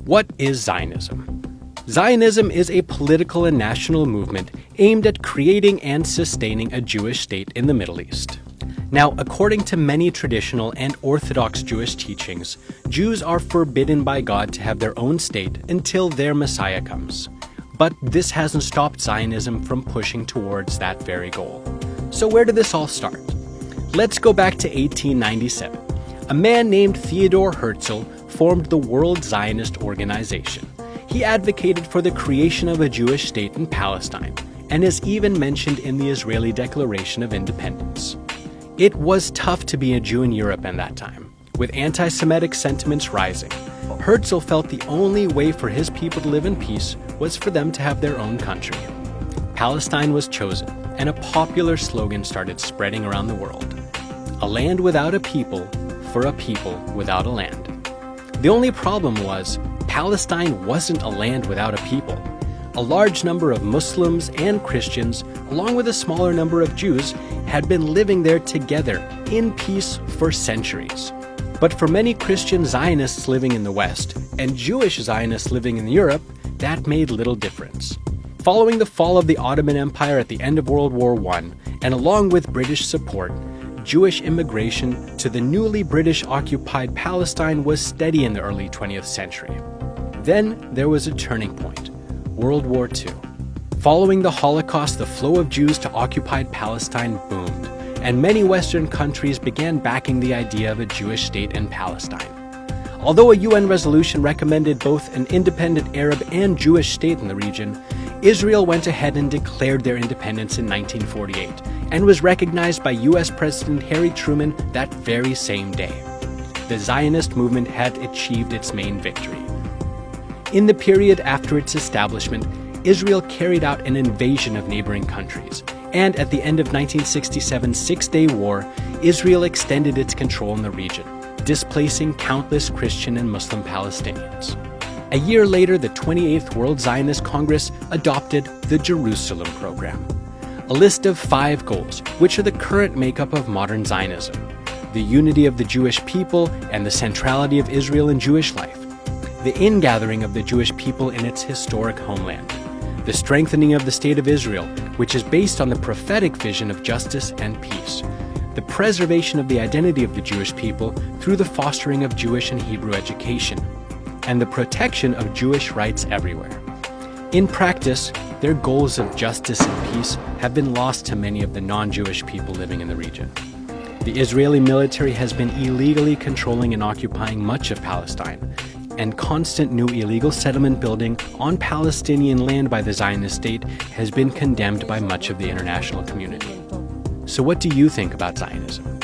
What is Zionism? Zionism is a political and national movement aimed at creating and sustaining a Jewish state in the Middle East. Now, according to many traditional and Orthodox Jewish teachings, Jews are forbidden by God to have their own state until their Messiah comes. But this hasn't stopped Zionism from pushing towards that very goal. So where did this all start? Let's go back to 1897. A man named Theodor Herzl formed the World Zionist Organization. He advocated for the creation of a Jewish state in Palestine, and is even mentioned in the Israeli Declaration of Independence. It was tough to be a Jew in Europe in that time, with anti-Semitic sentiments rising. Herzl felt the only way for his people to live in peace was for them to have their own country. Palestine was chosen, and a popular slogan started spreading around the world: a land without a people, for a people without a land. The only problem was, Palestine wasn't a land without a people. A large number of Muslims and Christians, along with a smaller number of Jews, had been living there together in peace for centuries. But for many Christian Zionists living in the West and Jewish Zionists living in Europe, that made little difference. Following the fall of the Ottoman Empire at the end of World War I, and along with British support, Jewish immigration to the newly British-occupied Palestine was steady in the early 20th century. Then there was a turning point: World War II. Following the Holocaust, the flow of Jews to occupied Palestine boomed, and many Western countries began backing the idea of a Jewish state in Palestine. Although a UN resolution recommended both an independent Arab and Jewish state in the region, Israel went ahead and declared their independence in 1948, and was recognized by US President Harry Truman that very same day. The Zionist movement had achieved its main victory. In the period after its establishment, Israel carried out an invasion of neighboring countries, and at the end of 1967's Six-Day War, Israel extended its control in the region, displacing countless Christian and Muslim Palestinians. A year later, the 28th World Zionist Congress adopted the Jerusalem Program, a list of 5 goals, which are the current makeup of modern Zionism: the unity of the Jewish people and the centrality of Israel in Jewish life, the ingathering of the Jewish people in its historic homeland, the strengthening of the State of Israel, which is based on the prophetic vision of justice and peace, the preservation of the identity of the Jewish people through the fostering of Jewish and Hebrew education, and the protection of Jewish rights everywhere. In practice, their goals of justice and peace have been lost to many of the non-Jewish people living in the region. The Israeli military has been illegally controlling and occupying much of Palestine, and constant new illegal settlement building on Palestinian land by the Zionist state has been condemned by much of the international community. So what do you think about Zionism?